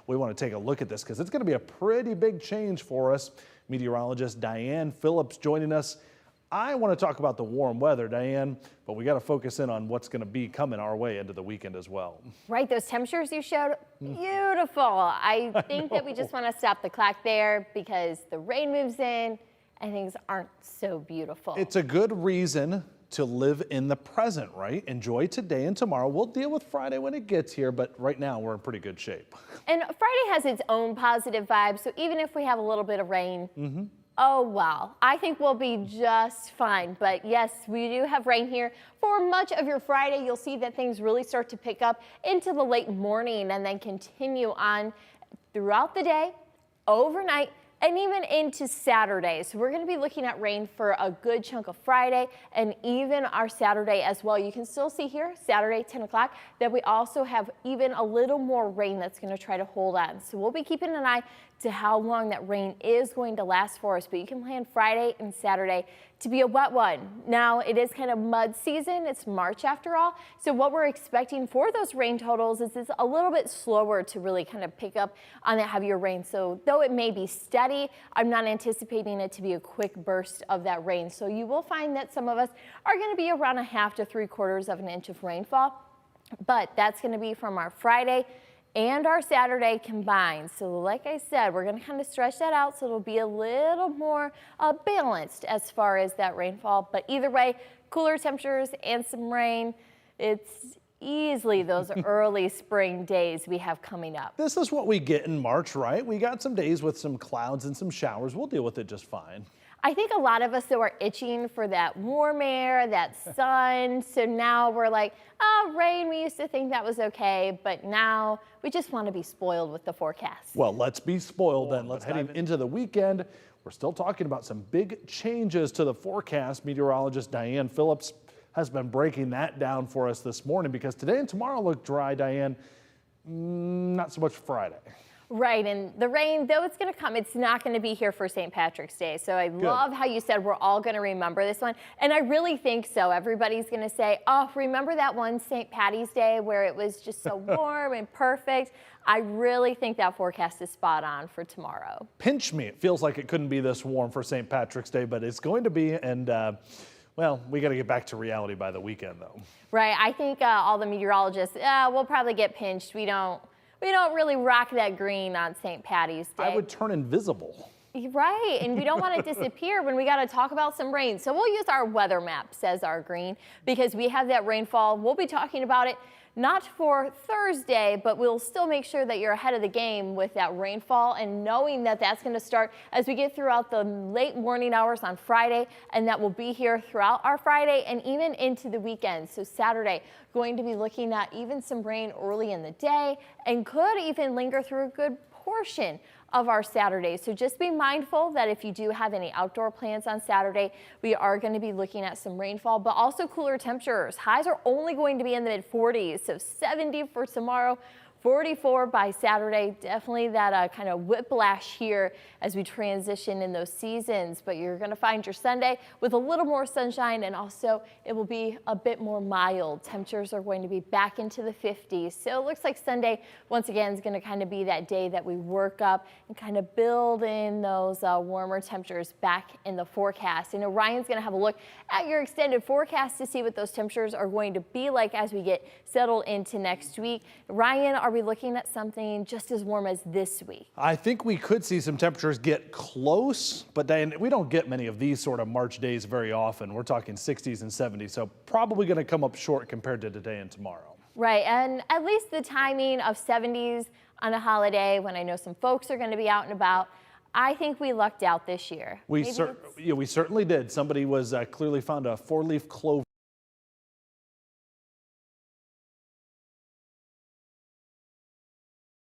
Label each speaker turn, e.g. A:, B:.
A: we want to take a look at this because it's going to be a pretty big change for us. Meteorologist Diane Phillips joining us. I want to talk about the warm weather, Diane, but we got to focus in on what's going to be coming our way into the weekend as well.
B: Right, those temperatures you showed, beautiful. I think that we just want to stop the clock there because the rain moves in and things aren't so beautiful.
A: It's a good reason to live in the present, right? Enjoy today and tomorrow. We'll deal with Friday when it gets here, but right now we're in pretty good shape.
B: And Friday has its own positive vibe, so even if we have a little bit of rain, oh, wow. I think we'll be just fine. But yes, we do have rain here. For much of your Friday, you'll see that things really start to pick up into the late morning and then continue on throughout the day, overnight, and even into Saturday. So we're going to be looking at rain for a good chunk of Friday and even our Saturday as well. You can still see here, Saturday, 10 o'clock, that we also have even a little more rain that's going to try to hold on. So we'll be keeping an eye to how long that rain is going to last for us. But you can plan Friday and Saturday to be a wet one. Now, it is kind of mud season. It's March after all. So what we're expecting for those rain totals is it's a little bit slower to really kind of pick up on that heavier rain. So though it may be steady, I'm not anticipating it to be a quick burst of that rain. So you will find that some of us are going to be around 1/2 to 3/4 of an inch of rainfall. But that's going to be from our Friday and our Saturday combined. So like I said, we're going to kind of stretch that out so it'll be a little more balanced as far as that rainfall. But either way, cooler temperatures and some rain, it's easily those early spring days we have coming up.
A: This is what we get in March, right? We got some days with some clouds and some showers. We'll deal with it just fine.
B: I think a lot of us though are itching for that warm air, that sun. So now we're like, oh, rain, we used to think that was okay, but now we just want to be spoiled with the forecast.
A: Well, let's be spoiled then. Let's head into the weekend. We're still talking about some big changes to the forecast. Meteorologist Diane Phillips has been breaking that down for us this morning because today and tomorrow look dry, Diane. Not so much Friday.
B: Right, and the rain, though it's going to come, it's not going to be here for St. Patrick's Day. So I love how you said we're all going to remember this one. And I really think so. Everybody's going to say, oh, remember that one St. Patty's Day where it was just so warm and perfect? I really think that forecast is spot on for tomorrow.
A: Pinch me. It feels like it couldn't be this warm for St. Patrick's Day, but it's going to be. And well, we got to get back to reality by the weekend, though.
B: Right. I think all the meteorologists, we'll probably get pinched. We don't really rock that green on St. Patty's Day.
A: I would turn invisible.
B: Right, and we don't want to disappear when we got to talk about some rain. So we'll use our weather map, says our green, because we have that rainfall. We'll be talking about it not for Thursday, but we'll still make sure that you're ahead of the game with that rainfall and knowing that that's going to start as we get throughout the late morning hours on Friday, and that will be here throughout our Friday and even into the weekend. So Saturday, going to be looking at even some rain early in the day and could even linger through a good portion of our Saturday. So just be mindful that if you do have any outdoor plans on Saturday, we are going to be looking at some rainfall, but also cooler temperatures. Highs are only going to be in the mid-40s, so 70 for tomorrow, 44 by Saturday. Definitely that kind of whiplash here as we transition in those seasons, but you're going to find your Sunday with a little more sunshine, and also it will be a bit more mild. Temperatures are going to be back into the 50s. So it looks like Sunday once again is going to kind of be that day that we work up and kind of build in those warmer temperatures back in the forecast. And Ryan's going to have a look at your extended forecast to see what those temperatures are going to be like as we get settled into next week. Ryan, are we looking at something just as warm as this week?
A: I think we could see some temperatures get close, but then we don't get many of these sort of March days very often. We're talking 60s and 70s, so probably going to come up short compared to today and tomorrow.
B: Right, and at least the timing of 70s on a holiday when I know some folks are going to be out and about, I think we lucked out this year.
A: We certainly did. Somebody was clearly found a 4-leaf clover